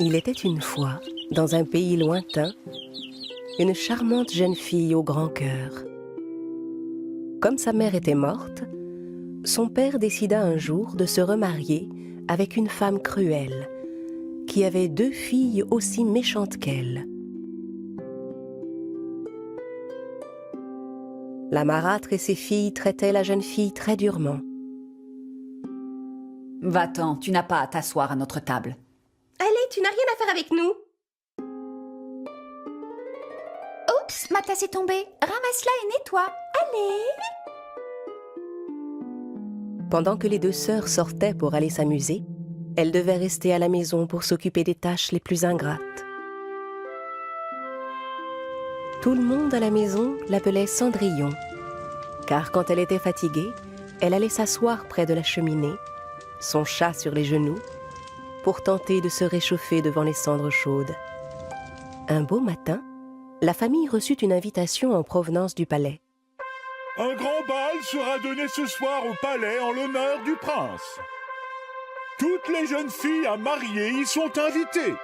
Il était une fois, dans un pays lointain, une charmante jeune fille au grand cœur. Comme sa mère était morte, son père décida un jour de se remarier avec une femme cruelle, qui avait 2 filles aussi méchantes qu'elle. La marâtre et ses filles traitaient la jeune fille très durement. « Va-t'en, tu n'as pas à t'asseoir à notre table. » Allez, tu n'as rien à faire avec nous. Oups, ma tasse est tombée. Ramasse-la et nettoie. Allez. Pendant que les 2 sœurs sortaient pour aller s'amuser, elle devait rester à la maison pour s'occuper des tâches les plus ingrates. Tout le monde à la maison l'appelait Cendrillon, car quand elle était fatiguée, elle allait s'asseoir près de la cheminée, son chat sur les genoux, pour tenter de se réchauffer devant les cendres chaudes. Un beau matin, la famille reçut une invitation en provenance du palais. Un grand bal sera donné ce soir au palais en l'honneur du prince. Toutes les jeunes filles à marier y sont invitées.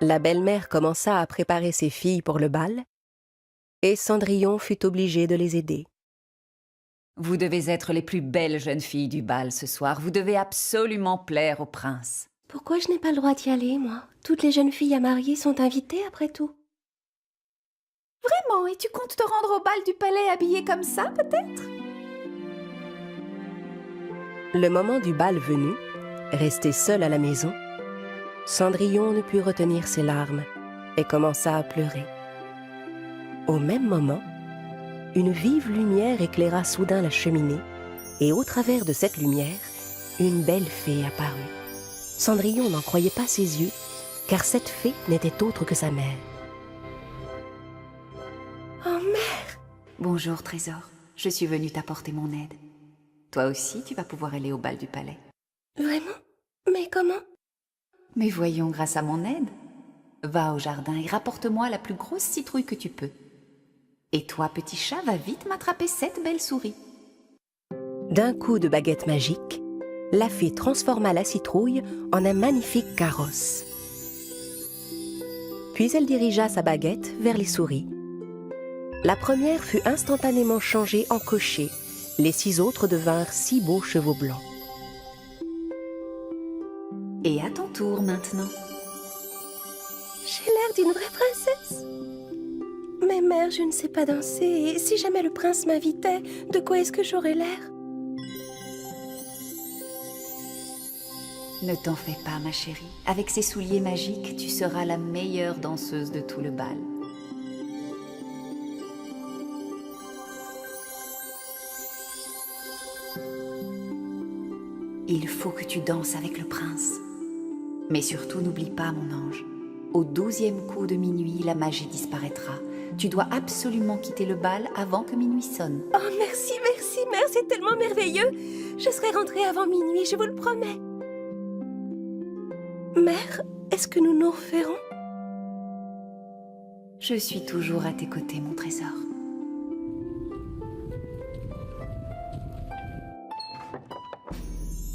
La belle-mère commença à préparer ses filles pour le bal, et Cendrillon fut obligée de les aider. Vous devez être les plus belles jeunes filles du bal ce soir. Vous devez absolument plaire au prince. Pourquoi je n'ai pas le droit d'y aller, moi? Toutes les jeunes filles à marier sont invitées, après tout. Vraiment? Et tu comptes te rendre au bal du palais habillée comme ça, peut-être? Le moment du bal venu, restée seule à la maison, Cendrillon ne put retenir ses larmes et commença à pleurer. Au même moment, une vive lumière éclaira soudain la cheminée, et au travers de cette lumière, une belle fée apparut. Cendrillon n'en croyait pas ses yeux, car cette fée n'était autre que sa mère. Oh, mère! Bonjour, Trésor. Je suis venue t'apporter mon aide. Toi aussi, tu vas pouvoir aller au bal du palais. Vraiment? Mais comment? Mais voyons, grâce à mon aide. Va au jardin et rapporte-moi la plus grosse citrouille que tu peux. Et toi, petit chat, va vite m'attraper cette belle souris. D'un coup de baguette magique, la fée transforma la citrouille en un magnifique carrosse. Puis elle dirigea sa baguette vers les souris. La première fut instantanément changée en cocher. Les 6 autres devinrent 6 beaux chevaux blancs. Et à ton tour maintenant. J'ai l'air d'une vraie princesse. Mais mère, je ne sais pas danser, et si jamais le prince m'invitait, de quoi est-ce que j'aurais l'air? Ne t'en fais pas, ma chérie. Avec ces souliers magiques, tu seras la meilleure danseuse de tout le bal. Il faut que tu danses avec le prince. Mais surtout, n'oublie pas, mon ange. Au 12e coup de minuit, la magie disparaîtra. Tu dois absolument quitter le bal avant que minuit sonne. Oh, merci, merci, mère, c'est tellement merveilleux. Je serai rentrée avant minuit, je vous le promets. Mère, est-ce que nous nous reverrons? Je suis toujours à tes côtés, mon trésor.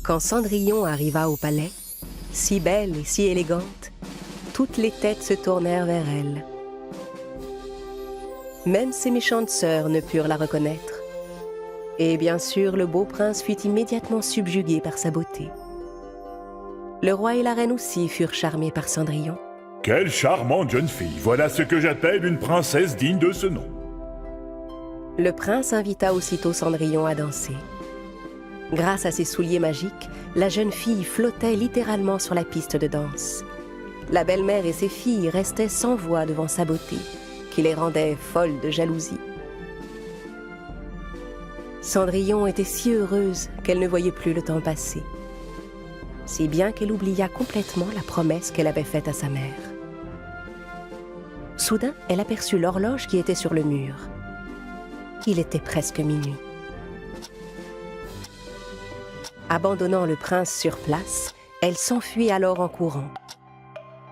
Quand Cendrillon arriva au palais, si belle et si élégante, toutes les têtes se tournèrent vers elle. Même ses méchantes sœurs ne purent la reconnaître. Et bien sûr, le beau prince fut immédiatement subjugué par sa beauté. Le roi et la reine aussi furent charmés par Cendrillon. Quelle charmante jeune fille! Voilà ce que j'appelle une princesse digne de ce nom. Le prince invita aussitôt Cendrillon à danser. Grâce à ses souliers magiques, la jeune fille flottait littéralement sur la piste de danse. La belle-mère et ses filles restaient sans voix devant sa beauté, qui les rendait folles de jalousie. Cendrillon était si heureuse qu'elle ne voyait plus le temps passer. Si bien qu'elle oublia complètement la promesse qu'elle avait faite à sa mère. Soudain, elle aperçut l'horloge qui était sur le mur. Il était presque minuit. Abandonnant le prince sur place, elle s'enfuit alors en courant.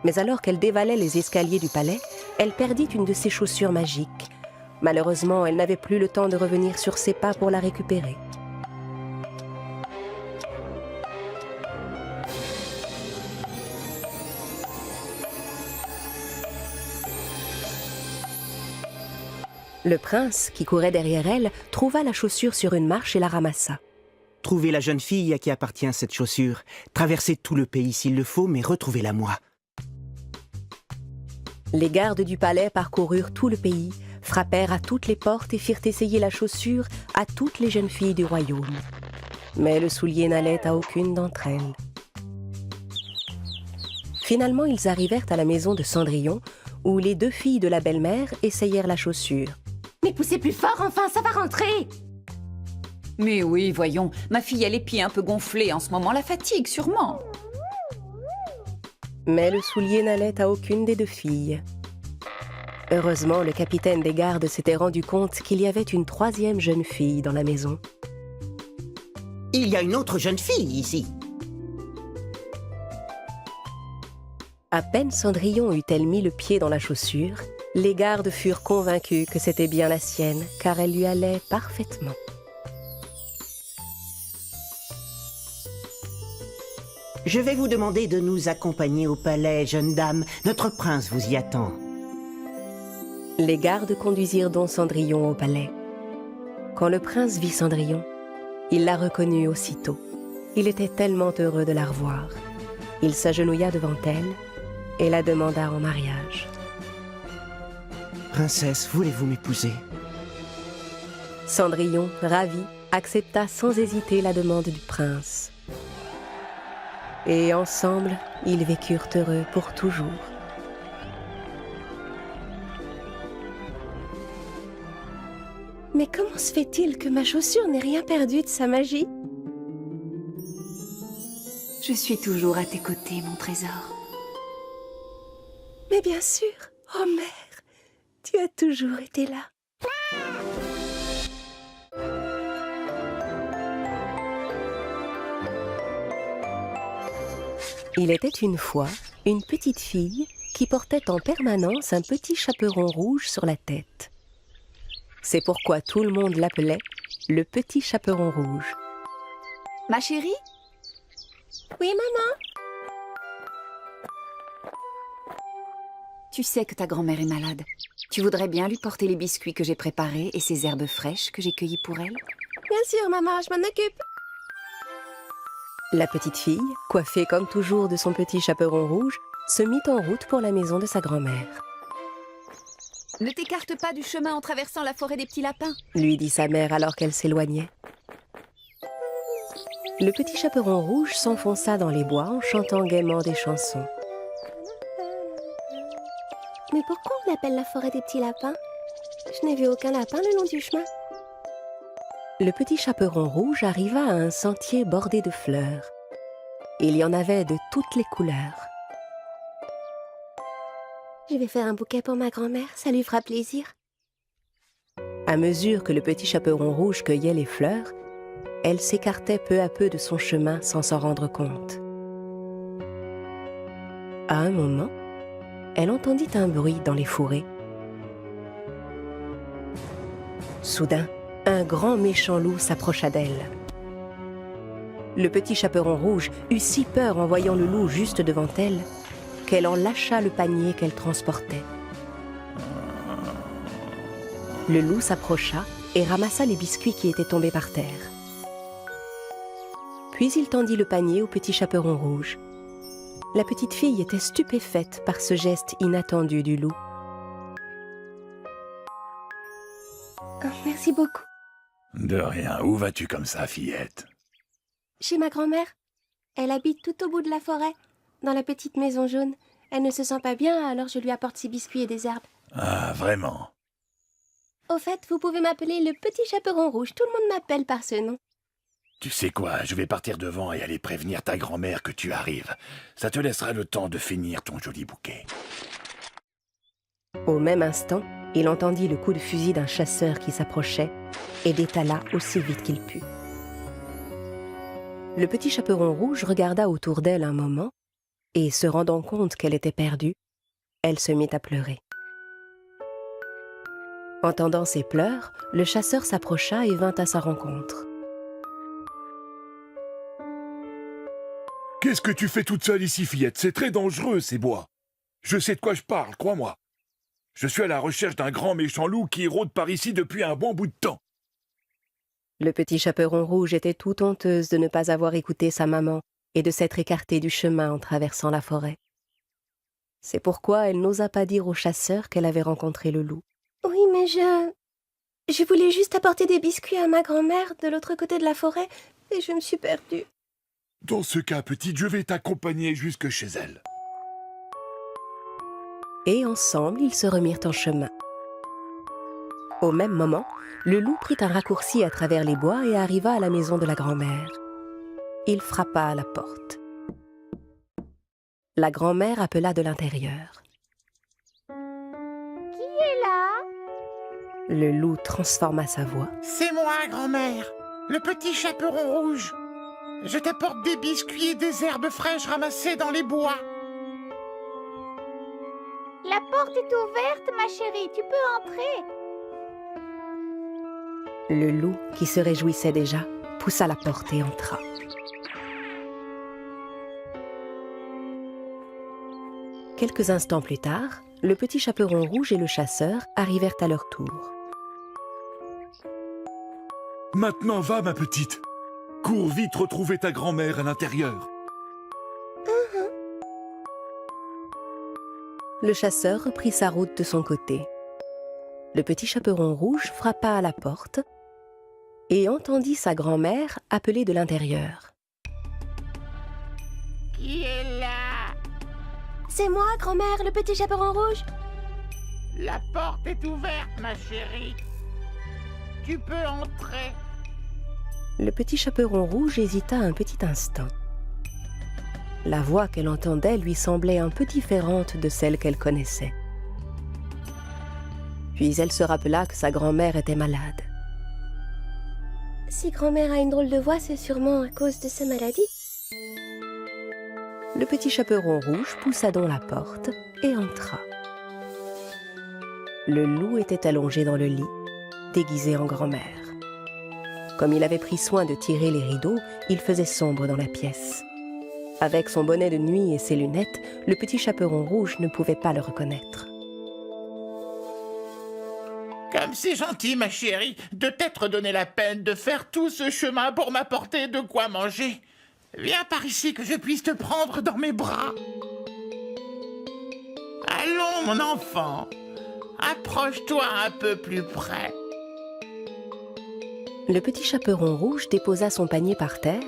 Mais alors qu'elle dévalait les escaliers du palais, elle perdit une de ses chaussures magiques. Malheureusement, elle n'avait plus le temps de revenir sur ses pas pour la récupérer. Le prince, qui courait derrière elle, trouva la chaussure sur une marche et la ramassa. Trouvez la jeune fille à qui appartient cette chaussure. Traversez tout le pays s'il le faut, mais retrouvez-la moi. Les gardes du palais parcoururent tout le pays, frappèrent à toutes les portes et firent essayer la chaussure à toutes les jeunes filles du royaume. Mais le soulier n'allait à aucune d'entre elles. Finalement, ils arrivèrent à la maison de Cendrillon, où les 2 filles de la belle-mère essayèrent la chaussure. Mais poussez plus fort, enfin, ça va rentrer! Mais oui, voyons, ma fille a les pieds un peu gonflés en ce moment, la fatigue sûrement. Mais le soulier n'allait à aucune des 2 filles. Heureusement, le capitaine des gardes s'était rendu compte qu'il y avait une 3e jeune fille dans la maison. Il y a une autre jeune fille ici. À peine Cendrillon eut-elle mis le pied dans la chaussure, les gardes furent convaincus que c'était bien la sienne, car elle lui allait parfaitement. Je vais vous demander de nous accompagner au palais, jeune dame. Notre prince vous y attend. Les gardes conduisirent donc Cendrillon au palais. Quand le prince vit Cendrillon, il la reconnut aussitôt. Il était tellement heureux de la revoir. Il s'agenouilla devant elle et la demanda en mariage. Princesse, voulez-vous m'épouser? Cendrillon, ravi, accepta sans hésiter la demande du prince. Et ensemble, ils vécurent heureux pour toujours. Mais comment se fait-il que ma chaussure n'ait rien perdu de sa magie? Je suis toujours à tes côtés, mon trésor. Mais bien sûr, oh mère, tu as toujours été là. Il était une fois une petite fille qui portait en permanence un petit chaperon rouge sur la tête. C'est pourquoi tout le monde l'appelait le petit chaperon rouge. Ma chérie? Oui, maman? Tu sais que ta grand-mère est malade. Tu voudrais bien lui porter les biscuits que j'ai préparés et ces herbes fraîches que j'ai cueillies pour elle? Bien sûr, maman, je m'en occupe. La petite fille, coiffée comme toujours de son petit chaperon rouge, se mit en route pour la maison de sa grand-mère. Ne t'écarte pas du chemin en traversant la forêt des petits lapins, Lui dit sa mère alors qu'elle s'éloignait. Le petit chaperon rouge s'enfonça dans les bois en chantant gaiement des chansons. Mais pourquoi on l'appelle la forêt des petits lapins? Je n'ai vu aucun lapin le long du chemin. Le petit chaperon rouge arriva à un sentier bordé de fleurs. Il y en avait de toutes les couleurs. Je vais faire un bouquet pour ma grand-mère, ça lui fera plaisir. À mesure que le petit chaperon rouge cueillait les fleurs, elle s'écartait peu à peu de son chemin sans s'en rendre compte. À un moment, elle entendit un bruit dans les fourrés. Soudain, un grand méchant loup s'approcha d'elle. Le petit chaperon rouge eut si peur en voyant le loup juste devant elle qu'elle en lâcha le panier qu'elle transportait. Le loup s'approcha et ramassa les biscuits qui étaient tombés par terre. Puis il tendit le panier au petit chaperon rouge. La petite fille était stupéfaite par ce geste inattendu du loup. Oh, merci beaucoup. De rien, où vas-tu comme ça, fillette? Chez ma grand-mère. Elle habite tout au bout de la forêt, dans la petite maison jaune. Elle ne se sent pas bien, alors je lui apporte ses biscuits et des herbes. Ah, vraiment? Au fait, vous pouvez m'appeler le petit chaperon rouge. Tout le monde m'appelle par ce nom. Tu sais quoi, je vais partir devant et aller prévenir ta grand-mère que tu arrives. Ça te laissera le temps de finir ton joli bouquet. Au même instant, il entendit le coup de fusil d'un chasseur qui s'approchait et détala aussi vite qu'il put. Le petit chaperon rouge regarda autour d'elle un moment et, se rendant compte qu'elle était perdue, elle se mit à pleurer. Entendant ses pleurs, le chasseur s'approcha et vint à sa rencontre. Qu'est-ce que tu fais toute seule ici, fillette? C'est très dangereux, ces bois. Je sais de quoi je parle, crois-moi. Je suis à la recherche d'un grand méchant loup qui rôde par ici depuis un bon bout de temps. Le petit chaperon rouge était tout honteuse de ne pas avoir écouté sa maman et de s'être écartée du chemin en traversant la forêt. C'est pourquoi elle n'osa pas dire au chasseur qu'elle avait rencontré le loup. Oui, mais je voulais juste apporter des biscuits à ma grand-mère de l'autre côté de la forêt et je me suis perdue. Dans ce cas, petite, je vais t'accompagner jusque chez elle. Et ensemble, ils se remirent en chemin. Au même moment, le loup prit un raccourci à travers les bois et arriva à la maison de la grand-mère. Il frappa à la porte. La grand-mère appela de l'intérieur. Qui est là? Le loup transforma sa voix. C'est moi, grand-mère, le petit chaperon rouge. Je t'apporte des biscuits et des herbes fraîches ramassées dans les bois. La porte est ouverte, ma chérie, tu peux entrer. Le loup, qui se réjouissait déjà, poussa la porte et entra. Quelques instants plus tard, le petit chaperon rouge et le chasseur arrivèrent à leur tour. Maintenant va, ma petite. Cours vite retrouver ta grand-mère à l'intérieur. Le chasseur reprit sa route de son côté. Le petit chaperon rouge frappa à la porte et entendit sa grand-mère appeler de l'intérieur. Qui est là? C'est moi, grand-mère, le petit chaperon rouge. La porte est ouverte, ma chérie. Tu peux entrer. Le petit chaperon rouge hésita un petit instant. La voix qu'elle entendait lui semblait un peu différente de celle qu'elle connaissait. Puis elle se rappela que sa grand-mère était malade. Si grand-mère a une drôle de voix, c'est sûrement à cause de sa maladie. Le petit chaperon rouge poussa donc la porte et entra. Le loup était allongé dans le lit, déguisé en grand-mère. Comme il avait pris soin de tirer les rideaux, il faisait sombre dans la pièce. Avec son bonnet de nuit et ses lunettes, le petit chaperon rouge ne pouvait pas le reconnaître. Comme c'est gentil, ma chérie, de t'être donné la peine de faire tout ce chemin pour m'apporter de quoi manger. Viens par ici que je puisse te prendre dans mes bras. Allons, mon enfant. Approche-toi un peu plus près. Le petit chaperon rouge déposa son panier par terre,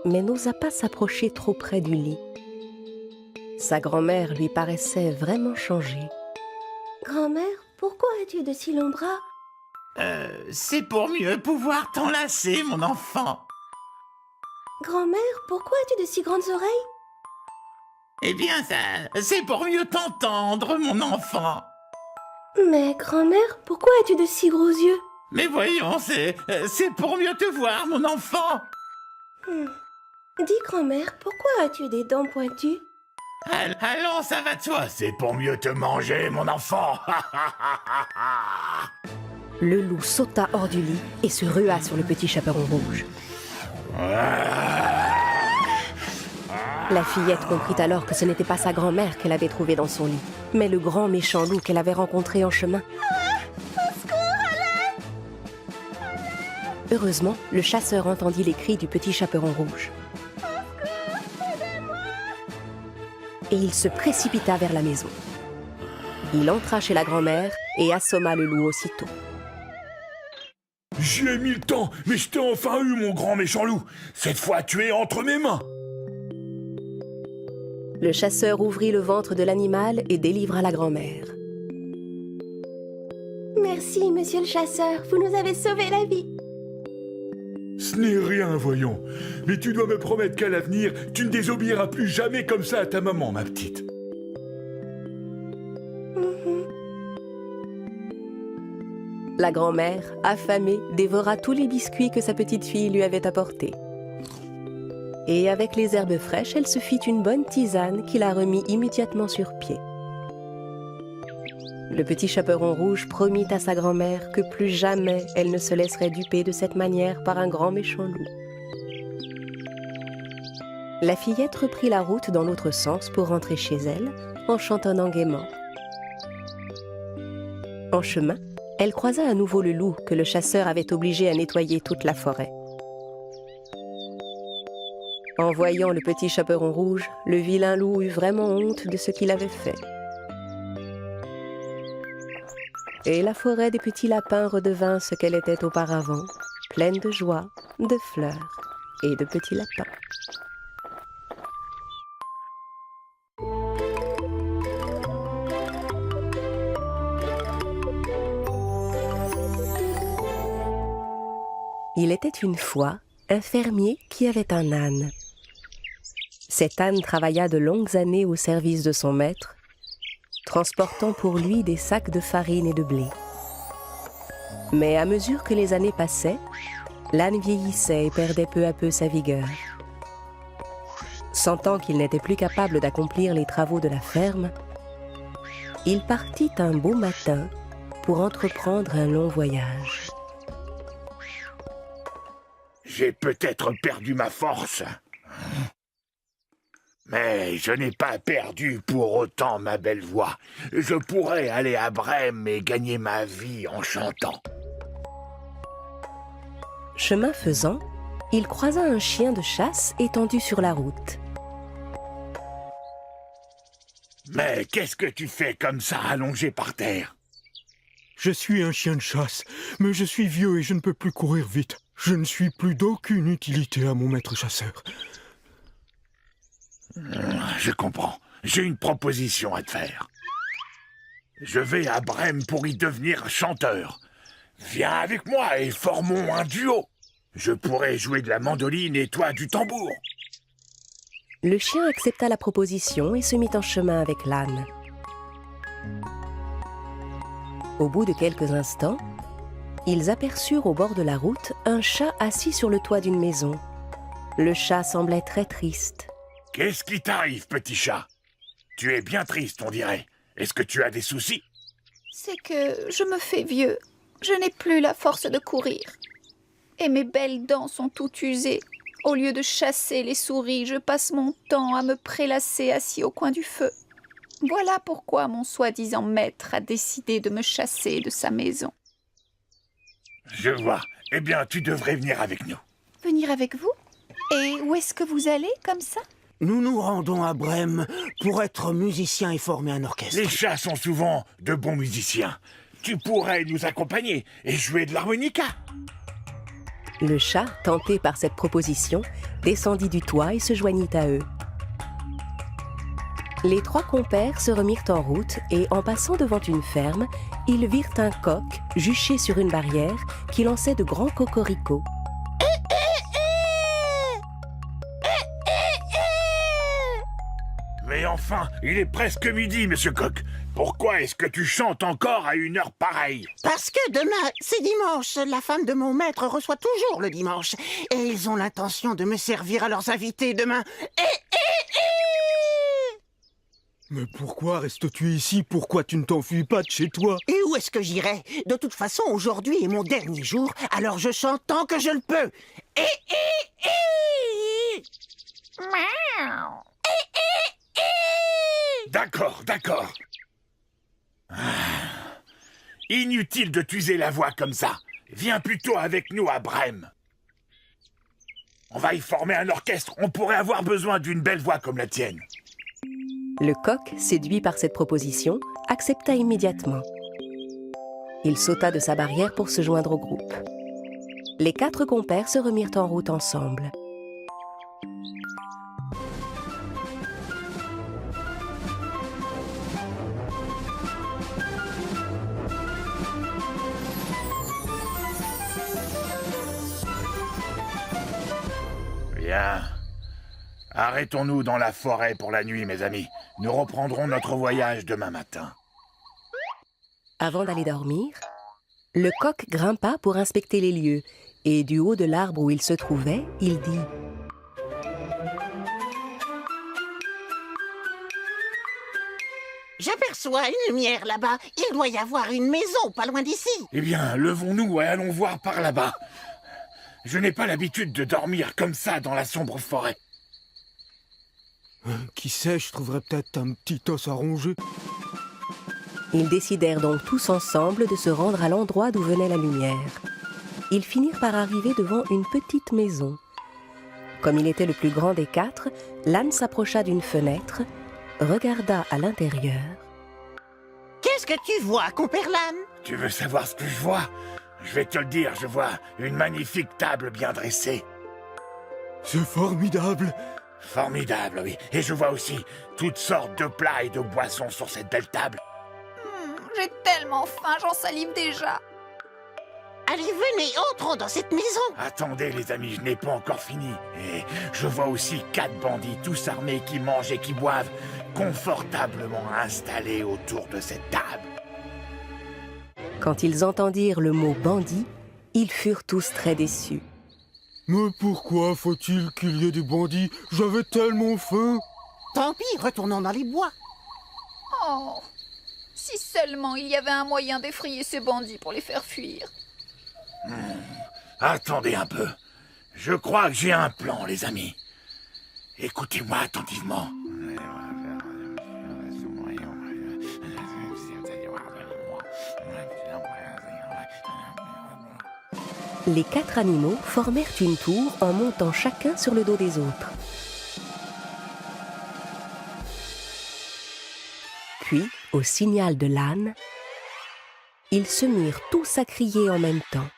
mais n'osa pas s'approcher trop près du lit. Sa grand-mère lui paraissait vraiment changée. Grand-mère, pourquoi as-tu de si longs bras? C'est pour mieux pouvoir t'enlacer, mon enfant. Grand-mère, pourquoi as-tu de si grandes oreilles? Eh bien, c'est pour mieux t'entendre, mon enfant. Mais grand-mère, pourquoi as-tu de si gros yeux? Mais voyons, c'est pour mieux te voir, mon enfant. Dis grand-mère, pourquoi as-tu des dents pointues? Allons, ça va de soi, c'est pour mieux te manger, mon enfant. Le loup sauta hors du lit et se rua sur le petit chaperon rouge. La fillette comprit alors que ce n'était pas sa grand-mère qu'elle avait trouvée dans son lit, mais le grand méchant loup qu'elle avait rencontré en chemin. Heureusement, le chasseur entendit les cris du petit chaperon rouge. Et il se précipita vers la maison. Il entra chez la grand-mère et assomma le loup aussitôt. J'y ai mis le temps, mais je t'ai enfin eu, mon grand méchant loup. Cette fois, tu es entre mes mains. Le chasseur ouvrit le ventre de l'animal et délivra la grand-mère. Merci, monsieur le chasseur, vous nous avez sauvé la vie. Ce n'est rien, voyons. Mais tu dois me promettre qu'à l'avenir, tu ne désobéiras plus jamais comme ça à ta maman, ma petite. La grand-mère, affamée, dévora tous les biscuits que sa petite fille lui avait apportés. Et avec les herbes fraîches, elle se fit une bonne tisane qui la remit immédiatement sur pied. Le petit chaperon rouge promit à sa grand-mère que plus jamais elle ne se laisserait duper de cette manière par un grand méchant loup. La fillette reprit la route dans l'autre sens pour rentrer chez elle, en chantonnant gaiement. En chemin, elle croisa à nouveau le loup que le chasseur avait obligé à nettoyer toute la forêt. En voyant le petit chaperon rouge, le vilain loup eut vraiment honte de ce qu'il avait fait. Et la forêt des petits lapins redevint ce qu'elle était auparavant, pleine de joie, de fleurs et de petits lapins. Il était une fois un fermier qui avait un âne. Cet âne travailla de longues années au service de son maître, transportant pour lui des sacs de farine et de blé. Mais à mesure que les années passaient, l'âne vieillissait et perdait peu à peu sa vigueur. Sentant qu'il n'était plus capable d'accomplir les travaux de la ferme, il partit un beau matin pour entreprendre un long voyage. J'ai peut-être perdu ma force, mais je n'ai pas perdu pour autant ma belle voix. Je pourrais aller à Brême et gagner ma vie en chantant. Chemin faisant, il croisa un chien de chasse étendu sur la route. Mais qu'est-ce que tu fais comme ça, allongé par terre? Je suis un chien de chasse, mais je suis vieux et je ne peux plus courir vite. Je ne suis plus d'aucune utilité à mon maître chasseur. Je comprends. J'ai une proposition à te faire. Je vais à Brême pour y devenir chanteur. Viens avec moi et formons un duo. Je pourrais jouer de la mandoline et toi du tambour. Le chien accepta la proposition et se mit en chemin avec l'âne. Au bout de quelques instants, ils aperçurent au bord de la route un chat assis sur le toit d'une maison. Le chat semblait très triste. Qu'est-ce qui t'arrive, petit chat? Tu es bien triste, on dirait. Est-ce que tu as des soucis? C'est que je me fais vieux. Je n'ai plus la force de courir. Et mes belles dents sont toutes usées. Au lieu de chasser les souris, je passe mon temps à me prélasser assis au coin du feu. Voilà pourquoi mon soi-disant maître a décidé de me chasser de sa maison. Je vois. Eh bien, tu devrais venir avec nous. Venir avec vous? Et où est-ce que vous allez, comme ça? Nous nous rendons à Brême pour être musiciens et former un orchestre. Les chats sont souvent de bons musiciens. Tu pourrais nous accompagner et jouer de l'harmonica. Le chat, tenté par cette proposition, descendit du toit et se joignit à eux. Les trois compères se remirent en route et, en passant devant une ferme, ils virent un coq juché sur une barrière qui lançait de grands cocoricots. Mais enfin, il est presque midi, monsieur Coq. Pourquoi est-ce que tu chantes encore à une heure pareille? Parce que demain, c'est dimanche. La femme de mon maître reçoit toujours le dimanche. Et ils ont l'intention de me servir à leurs invités demain. Mais pourquoi restes-tu ici? Pourquoi tu ne t'enfuis pas de chez toi? Et où est-ce que j'irai? De toute façon, aujourd'hui est mon dernier jour, alors je chante tant que je le peux. D'accord, d'accord. Inutile de t'user la voix comme ça. Viens plutôt avec nous à Brême. On va y former un orchestre. On pourrait avoir besoin d'une belle voix comme la tienne. Le coq, séduit par cette proposition, accepta immédiatement. Il sauta de sa barrière pour se joindre au groupe. Les quatre compères se remirent en route ensemble. Bien. Arrêtons-nous dans la forêt pour la nuit, mes amis. Nous reprendrons notre voyage demain matin. Avant d'aller dormir, le coq grimpa pour inspecter les lieux et du haut de l'arbre où il se trouvait, il dit: J'aperçois une lumière là-bas. Il doit y avoir une maison pas loin d'ici. Eh bien, levons-nous et allons voir par là-bas. Je n'ai pas l'habitude de dormir comme ça dans la sombre forêt. Qui sait, je trouverais peut-être un petit os à ronger. Ils décidèrent donc tous ensemble de se rendre à l'endroit d'où venait la lumière. Ils finirent par arriver devant une petite maison. Comme il était le plus grand des quatre, l'âne s'approcha d'une fenêtre, regarda à l'intérieur. Qu'est-ce que tu vois, compère l'âne? Tu veux savoir ce que je vois? Je vais te le dire, je vois une magnifique table bien dressée. C'est formidable. Formidable, oui. Et je vois aussi toutes sortes de plats et de boissons sur cette belle table. J'ai tellement faim, j'en salive déjà. Allez, venez, entrons dans cette maison. Attendez les amis, je n'ai pas encore fini. Et je vois aussi 4 bandits tous armés qui mangent et qui boivent, confortablement installés autour de cette table. Quand ils entendirent le mot bandit, ils furent tous très déçus. Mais pourquoi faut-il qu'il y ait des bandits? J'avais tellement faim. Tant pis, retournons dans les bois. Oh, si seulement il y avait un moyen d'effrayer ces bandits pour les faire fuir. Attendez un peu. Je crois que j'ai un plan, les amis. Écoutez-moi attentivement. Les 4 animaux formèrent une tour en montant chacun sur le dos des autres. Puis, au signal de l'âne, ils se mirent tous à crier en même temps.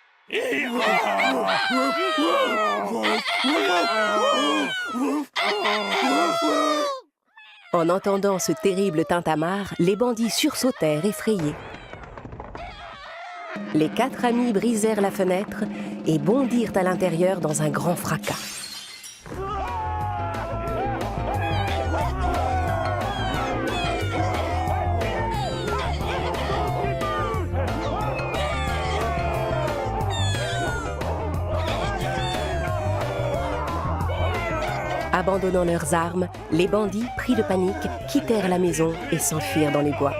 En entendant ce terrible tintamarre, les bandits sursautèrent effrayés. Les 4 amis brisèrent la fenêtre et bondirent à l'intérieur dans un grand fracas. Abandonnant leurs armes, les bandits, pris de panique, quittèrent la maison et s'enfuirent dans les bois.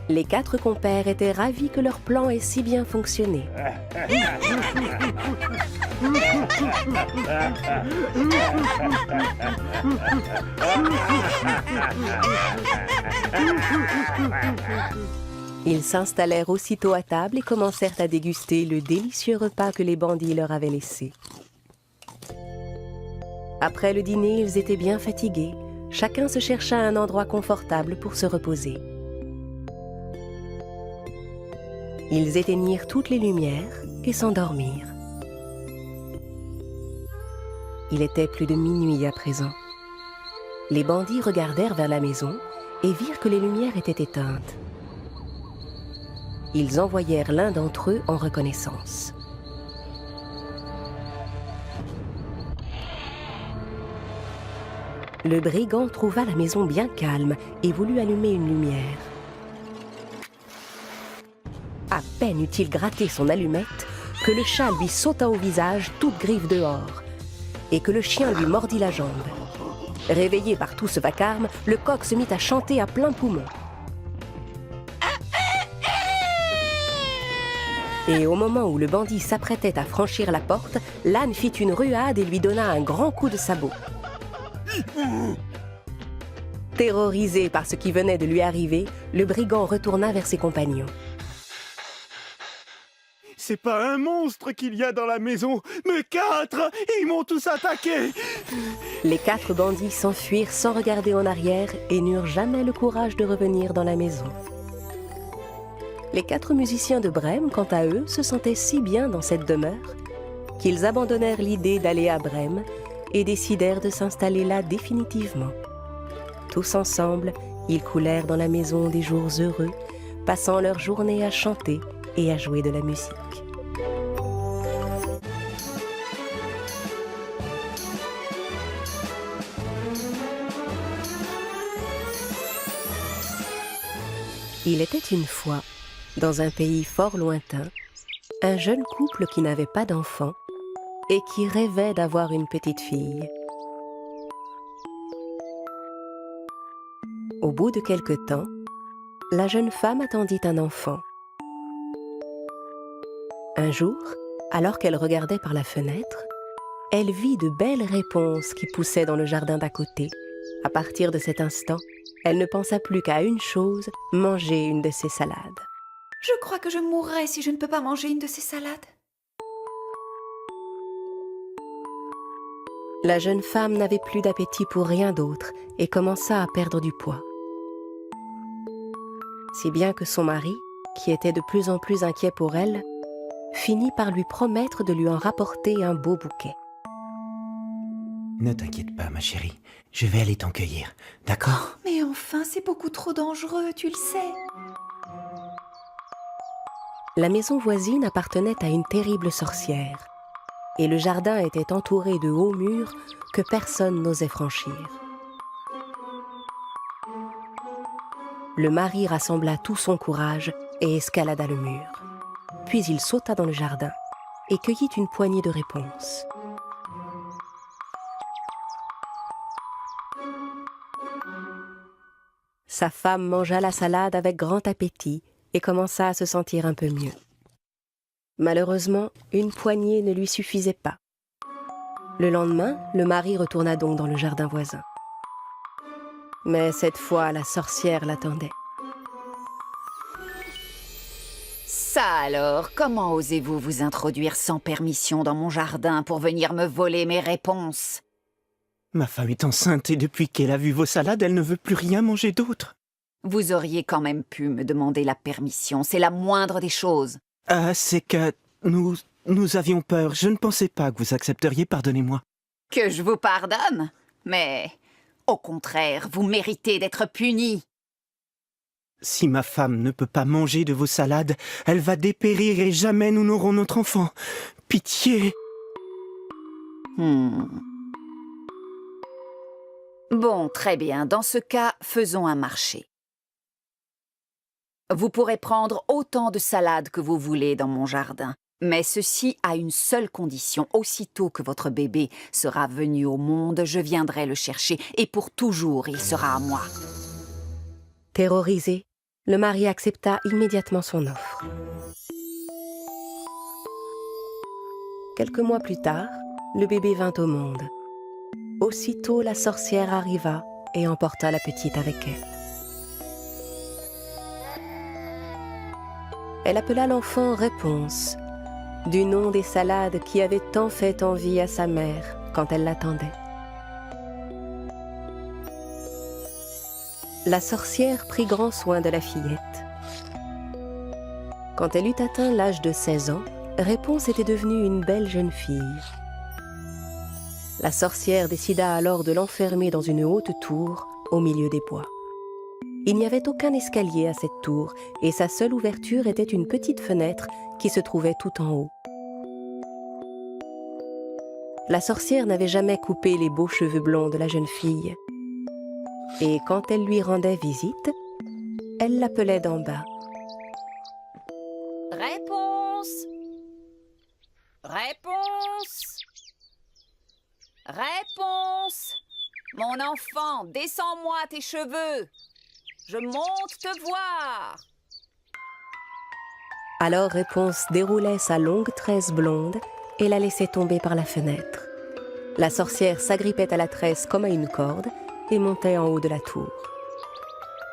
Les 4 compères étaient ravis que leur plan ait si bien fonctionné. Ils s'installèrent aussitôt à table et commencèrent à déguster le délicieux repas que les bandits leur avaient laissé. Après le dîner, ils étaient bien fatigués. Chacun se chercha un endroit confortable pour se reposer. Ils éteignirent toutes les lumières et s'endormirent. Il était plus de minuit à présent. Les bandits regardèrent vers la maison et virent que les lumières étaient éteintes. Ils envoyèrent l'un d'entre eux en reconnaissance. Le brigand trouva la maison bien calme et voulut allumer une lumière. À peine eut-il gratté son allumette que le chat lui sauta au visage, toute griffe dehors, et que le chien lui mordit la jambe. Réveillé par tout ce vacarme, le coq se mit à chanter à plein poumon. Et au moment où le bandit s'apprêtait à franchir la porte, l'âne fit une ruade et lui donna un grand coup de sabot. Terrorisé par ce qui venait de lui arriver, le brigand retourna vers ses compagnons. C'est pas un monstre qu'il y a dans la maison, mais 4! Ils m'ont tous attaqué! Les 4 bandits s'enfuirent sans regarder en arrière et n'eurent jamais le courage de revenir dans la maison. Les 4 musiciens de Brême, quant à eux, se sentaient si bien dans cette demeure qu'ils abandonnèrent l'idée d'aller à Brême et décidèrent de s'installer là définitivement. Tous ensemble, ils coulèrent dans la maison des jours heureux, passant leur journée à chanter et à jouer de la musique. Il était une fois, dans un pays fort lointain, un jeune couple qui n'avait pas d'enfant et qui rêvait d'avoir une petite fille. Au bout de quelque temps, la jeune femme attendit un enfant. Un jour, alors qu'elle regardait par la fenêtre, elle vit de belles réponses qui poussaient dans le jardin d'à côté, À partir de cet instant, elle ne pensa plus qu'à une chose, manger une de ses salades. Je crois que je mourrai si je ne peux pas manger une de ces salades. La jeune femme n'avait plus d'appétit pour rien d'autre et commença à perdre du poids. Si bien que son mari, qui était de plus en plus inquiet pour elle, finit par lui promettre de lui en rapporter un beau bouquet. Ne t'inquiète pas, ma chérie. Je vais aller t'en cueillir, d'accord? Mais enfin, c'est beaucoup trop dangereux, tu le sais. La maison voisine appartenait à une terrible sorcière, et le jardin était entouré de hauts murs que personne n'osait franchir. Le mari rassembla tout son courage et escalada le mur. Puis il sauta dans le jardin et cueillit une poignée de réponses. Sa femme mangea la salade avec grand appétit et commença à se sentir un peu mieux. Malheureusement, une poignée ne lui suffisait pas. Le lendemain, le mari retourna donc dans le jardin voisin. Mais cette fois, la sorcière l'attendait. Ça alors, comment osez-vous vous introduire sans permission dans mon jardin pour venir me voler mes réponses? Ma femme est enceinte et depuis qu'elle a vu vos salades, elle ne veut plus rien manger d'autre. Vous auriez quand même pu me demander la permission, c'est la moindre des choses. Ah, c'est que nous avions peur. Je ne pensais pas que vous accepteriez, pardonnez-moi. Que je vous pardonne? Mais, au contraire, vous méritez d'être puni. Si ma femme ne peut pas manger de vos salades, elle va dépérir et jamais nous n'aurons notre enfant. Pitié! Bon, très bien. Dans ce cas, faisons un marché. Vous pourrez prendre autant de salades que vous voulez dans mon jardin, mais ceci à une seule condition. Aussitôt que votre bébé sera venu au monde, je viendrai le chercher et pour toujours il sera à moi. Terrorisé, le mari accepta immédiatement son offre. Quelques mois plus tard, le bébé vint au monde. Aussitôt, la sorcière arriva et emporta la petite avec elle. Elle appela l'enfant Réponse, du nom des salades qui avaient tant fait envie à sa mère quand elle l'attendait. La sorcière prit grand soin de la fillette. Quand elle eut atteint l'âge de 16 ans, Réponse était devenue une belle jeune fille. La sorcière décida alors de l'enfermer dans une haute tour au milieu des bois. Il n'y avait aucun escalier à cette tour et sa seule ouverture était une petite fenêtre qui se trouvait tout en haut. La sorcière n'avait jamais coupé les beaux cheveux blonds de la jeune fille. Et quand elle lui rendait visite, elle l'appelait d'en bas. Réponse! Réponse! Réponse! Mon enfant, descends-moi tes cheveux! Je monte te voir! Alors Réponse déroulait sa longue tresse blonde et la laissait tomber par la fenêtre. La sorcière s'agrippait à la tresse comme à une corde et montait en haut de la tour.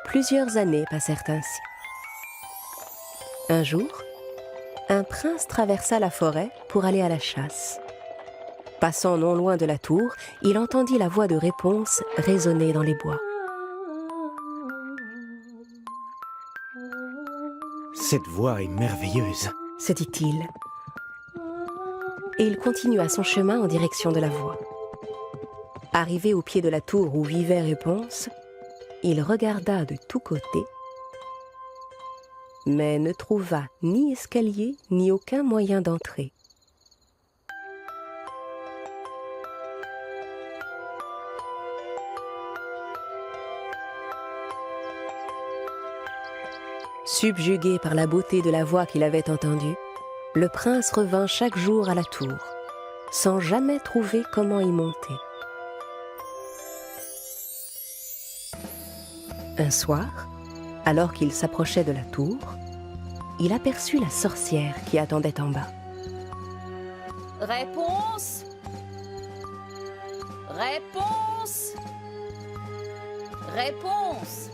Plusieurs années passèrent ainsi. Un jour, un prince traversa la forêt pour aller à la chasse. Passant non loin de la tour, il entendit la voix de Réponse résonner dans les bois. Cette voix est merveilleuse, se dit-il. Et il continua son chemin en direction de la voix. Arrivé au pied de la tour où vivait Réponse, il regarda de tous côtés, mais ne trouva ni escalier ni aucun moyen d'entrer. Subjugué par la beauté de la voix qu'il avait entendue, le prince revint chaque jour à la tour, sans jamais trouver comment y monter. Un soir, alors qu'il s'approchait de la tour, il aperçut la sorcière qui attendait en bas. Réponse! Réponse! Réponse!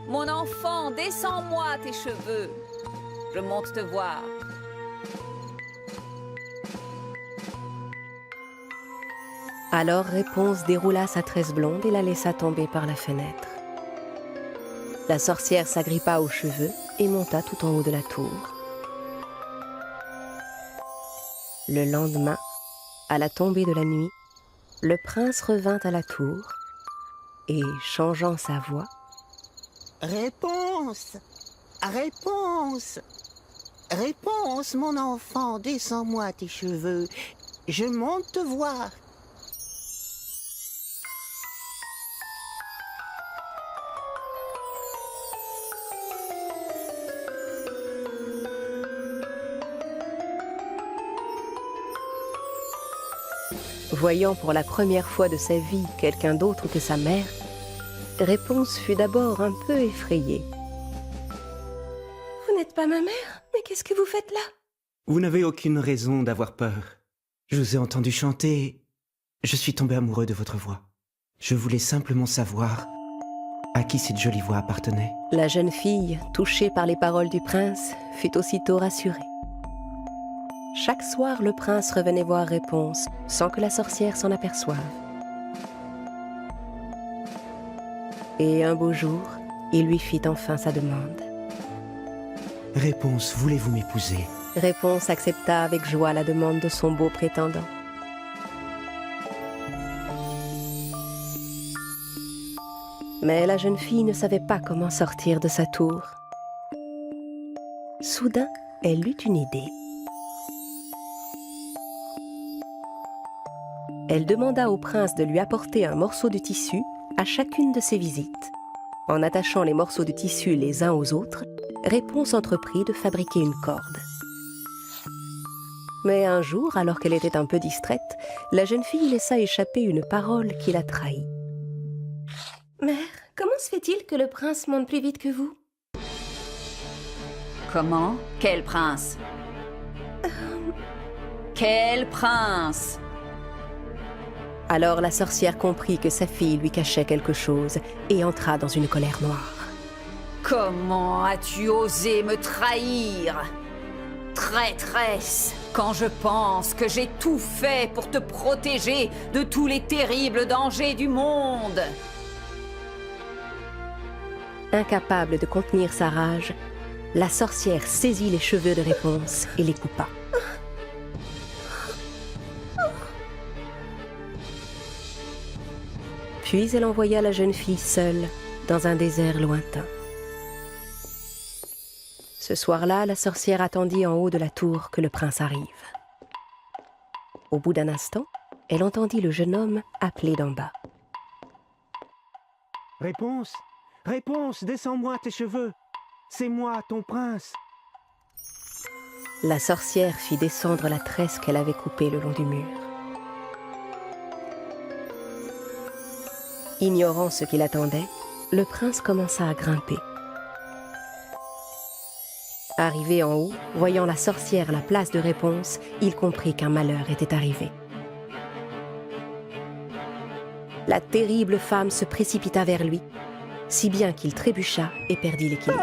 Mon enfant, descends-moi tes cheveux. Je monte te voir. Alors Réponse déroula sa tresse blonde et la laissa tomber par la fenêtre. La sorcière s'agrippa aux cheveux et monta tout en haut de la tour. Le lendemain, à la tombée de la nuit, le prince revint à la tour et, changeant sa voix, Réponse! Réponse! Réponse, mon enfant, descends-moi tes cheveux. Je monte te voir. voyant pour la première fois de sa vie quelqu'un d'autre que sa mère, Réponse fut d'abord un peu effrayée. Vous n'êtes pas ma mère? Mais qu'est-ce que vous faites là? Vous n'avez aucune raison d'avoir peur. Je vous ai entendu chanter. Je suis tombé amoureux de votre voix. Je voulais simplement savoir à qui cette jolie voix appartenait. La jeune fille, touchée par les paroles du prince, fut aussitôt rassurée. Chaque soir, le prince revenait voir Réponse, sans que la sorcière s'en aperçoive. Et un beau jour, il lui fit enfin sa demande. Réponse, voulez-vous m'épouser? Réponse accepta avec joie la demande de son beau prétendant. Mais la jeune fille ne savait pas comment sortir de sa tour. Soudain, elle eut une idée. Elle demanda au prince de lui apporter un morceau de tissu à chacune de ses visites. En attachant les morceaux de tissu les uns aux autres, Réponse entreprit de fabriquer une corde. Mais un jour, alors qu'elle était un peu distraite, la jeune fille laissa échapper une parole qui la trahit. Mère, comment se fait-il que le prince monte plus vite que vous? Comment? Quel prince? Quel prince? Alors la sorcière comprit que sa fille lui cachait quelque chose et entra dans une colère noire. Comment as-tu osé me trahir? Traîtresse! Quand je pense que j'ai tout fait pour te protéger de tous les terribles dangers du monde! Incapable de contenir sa rage, la sorcière saisit les cheveux de Réponse et les coupa. Puis elle envoya la jeune fille seule dans un désert lointain. Ce soir-là, la sorcière attendit en haut de la tour que le prince arrive. Au bout d'un instant, elle entendit le jeune homme appeler d'en bas. Réponse! Réponse, descends-moi tes cheveux. C'est moi, ton prince. La sorcière fit descendre la tresse qu'elle avait coupée le long du mur. Ignorant ce qui l'attendait, le prince commença à grimper. Arrivé en haut, voyant la sorcière à la place de Réponse, il comprit qu'un malheur était arrivé. La terrible femme se précipita vers lui, si bien qu'il trébucha et perdit l'équilibre.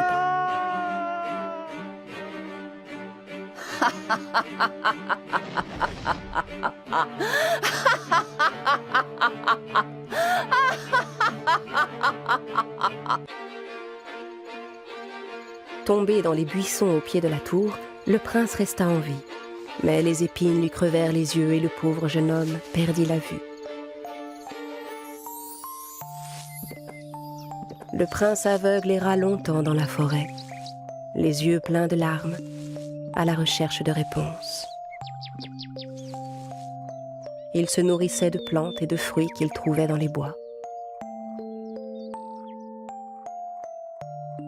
Tombé dans les buissons au pied de la tour, le prince resta en vie. Mais les épines lui crevèrent les yeux et le pauvre jeune homme perdit la vue. Le prince aveugle erra longtemps dans la forêt, les yeux pleins de larmes, à la recherche de Réponse. Il se nourrissait de plantes et de fruits qu'il trouvait dans les bois.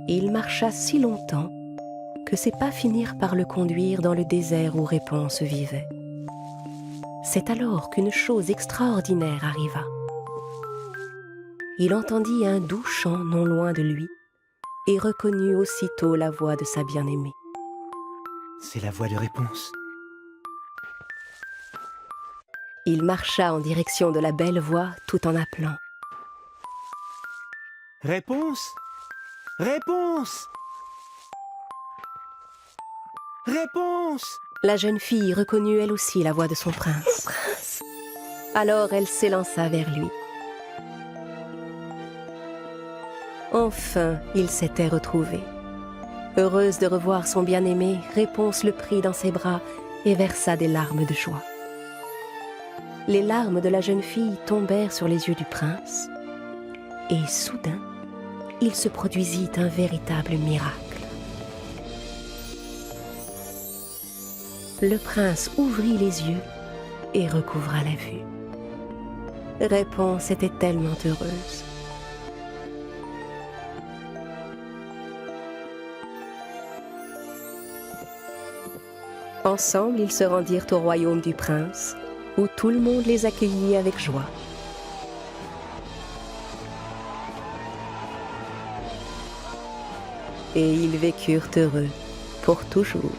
Il marcha si longtemps que ses pas finirent par le conduire dans le désert où Réponse vivait. C'est alors qu'une chose extraordinaire arriva. Il entendit un doux chant non loin de lui et reconnut aussitôt la voix de sa bien-aimée. C'est la voix de Réponse. Il marcha en direction de la belle voix tout en appelant. Réponse? Réponse? Réponse? La jeune fille reconnut elle aussi la voix de son prince. Alors elle s'élança vers lui. Enfin, ils s'étaient retrouvés. Heureuse de revoir son bien-aimé, Réponse le prit dans ses bras et versa des larmes de joie. Les larmes de la jeune fille tombèrent sur les yeux du prince, et soudain, il se produisit un véritable miracle. Le prince ouvrit les yeux et recouvra la vue. Réponse était tellement heureuse. Ensemble, ils se rendirent au royaume du prince, où tout le monde les accueillit avec joie. Et ils vécurent heureux pour toujours.